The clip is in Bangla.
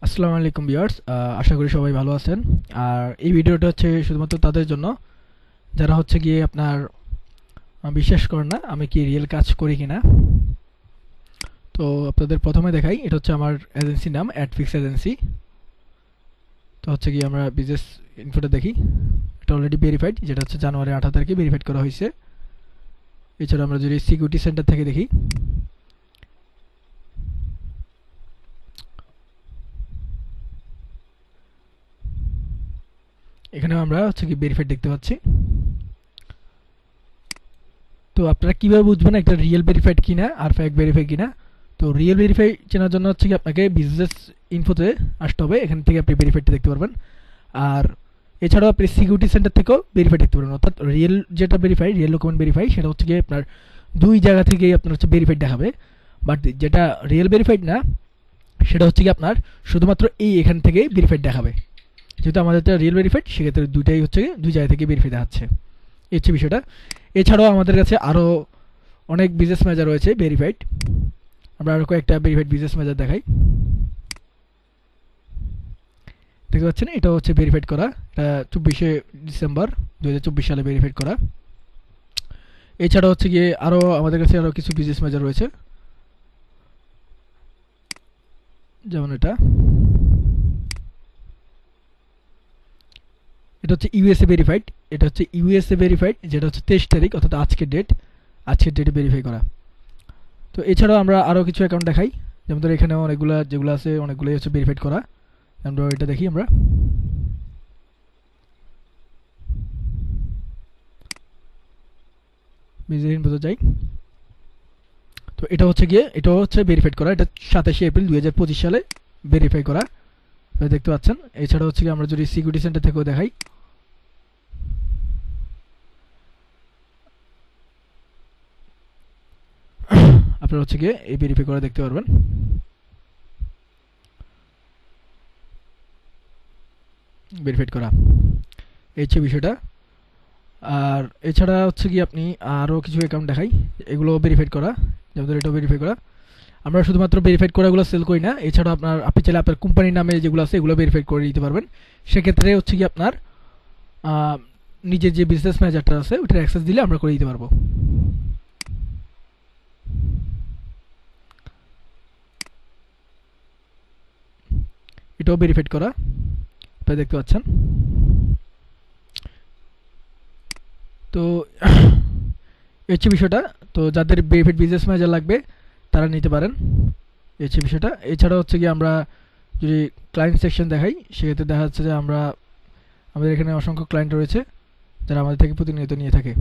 আসসালামু আলাইকুম ভিউয়ার্স, আশা করি সবাই ভালো আছেন। আর এই ভিডিওটা হচ্ছে শুধুমাত্র তাদের জন্য যারা হচ্ছে গিয়ে আপনার বিশ্বাস করেন না আমি কি রিয়েল কাজ করি কিনা। তো আপনাদের প্রথমে দেখাই, এটা হচ্ছে আমার এজেন্সির নাম অ্যাডফিক্স এজেন্সি। তো হচ্ছে গিয়ে আমরা বিজনেস ইনফোটা দেখি, এটা অলরেডি ভেরিফাইড, যেটা হচ্ছে জানুয়ারি 18 তারিখে ভেরিফাইড করা হয়েছে। এছাড়া আমরা যদি সিকিউরিটি সেন্টার থেকে দেখি, এখানেও আমরা হচ্ছে কি ভেরিফাইড দেখতে পাচ্ছি। তো আপনারা কিভাবে বুঝবেন একটা রিয়েল ভেরিফাইড কিনা আর ফেক ভেরিফাই কিনা? তো রিয়েল ভেরিফাই চেনার জন্য হচ্ছে কি আপনাকে বিজনেস ইনফোতে আসতে হবে, এখান থেকে আপনি ভেরিফাইডটা দেখতে পারবেন। আর এছাড়াও আপনি সিকিউরিটি সেন্টার থেকেও ভেরিফাই দেখতে পারবেন, অর্থাৎ রিয়েল যেটা ভেরিফাই, রিয়েল ডকুমেন্ট ভেরিফাই, সেটা হচ্ছে গিয়ে আপনার দুই জায়গা থেকেই আপনার হচ্ছে ভেরিফাইড দেখাবে। বাট যেটা রিয়েল ভেরিফাইড না, সেটা হচ্ছে কি আপনার শুধুমাত্র এখান থেকেই ভেরিফাইড দেখাবে। যেহেতু আমাদের রিয়েল ভেরিফাইড, সেক্ষেত্রে দুইটাই হচ্ছে দুই জায়গা থেকে ভেরিফাই দেখাচ্ছে, এই হচ্ছে বিষয়টা। এছাড়াও আমাদের কাছে আরও অনেক বিজনেস ম্যানেজার রয়েছে ভেরিফাইড। আমরা আরও কয়েকটা ভেরিফাইড বিজনেস ম্যানেজার দেখাই। দেখতে পাচ্ছেন এটা হচ্ছে ভেরিফাইড করা, এটা 24শে ডিসেম্বর 2024 সালে ভেরিফাইড করা। এছাড়া হচ্ছে গিয়ে আরও আমাদের কাছে আরও কিছু বিজনেস ম্যানেজার রয়েছে, যেমন এটা এটা হচ্ছে ইউএসএ ভেরিফাইড। এটা হচ্ছে ইউএসএ ভেরিফাইড, যেটা হচ্ছে 23 তারিখ, অর্থাৎ আজকের ডেটে ভেরিফাই করা। তো এছাড়াও আমরা আরও কিছু অ্যাকাউন্ট দেখাই, যেমন ধর এখানে অনেকগুলো যেগুলো আছে অনেকগুলোই হচ্ছে ভেরিফাইড করা। আমরা এটা দেখি, আমরা বিজনেস ইনফোতে যাই। তো এটা হচ্ছে গিয়ে এটা হচ্ছে ভেরিফাইড করা, এটা 27শে এপ্রিল 2025 সালে ভেরিফাই করা, দেখতে পাচ্ছেন। এছাড়া হচ্ছে গিয়ে আমরা যদি সিকিউরিটি সেন্টার থেকেও দেখাই, আপনারা হচ্ছে গিয়ে এই ভেরিফাই করা দেখতে পারবেন, ভেরিফাইড করা, এই হচ্ছে বিষয়টা। আর এছাড়া হচ্ছে কি আপনি আরও কিছু অ্যাকাউন্ট দেখাই, এগুলো ভেরিফাইড করা, যেমন ধর এটাও ভেরিফাই করা। আমরা শুধুমাত্র ভেরিফাইড করাগুলো সেল করি না, এছাড়া আপনি চাইলে আপনার কোম্পানির নামে যেগুলো আছে এগুলো ভেরিফাই করে দিতে পারবেন। সেক্ষেত্রে হচ্ছে কি আপনার নিজের যে বিজনেস ম্যানেজারটা আছে ওটার অ্যাক্সেস দিলে আমরা করে দিতে পারবো। এটাও ভেরিফাইড করা, আপনারা দেখতে পাচ্ছেন। তো এই হচ্ছে বিষয়টা। তো যাদের ভেরিফাইড বিজনেস ম্যানেজার লাগবে তারা নিতে পারেন, এই হচ্ছে বিষয়টা। এছাড়া হচ্ছে কি আমরা যদি ক্লায়েন্ট সেকশন দেখাই, সেক্ষেত্রে দেখা যাচ্ছে যে আমাদের এখানে অসংখ্য ক্লায়েন্ট রয়েছে যারা আমাদের থেকে প্রতিনিয়ত নিয়ে থাকে।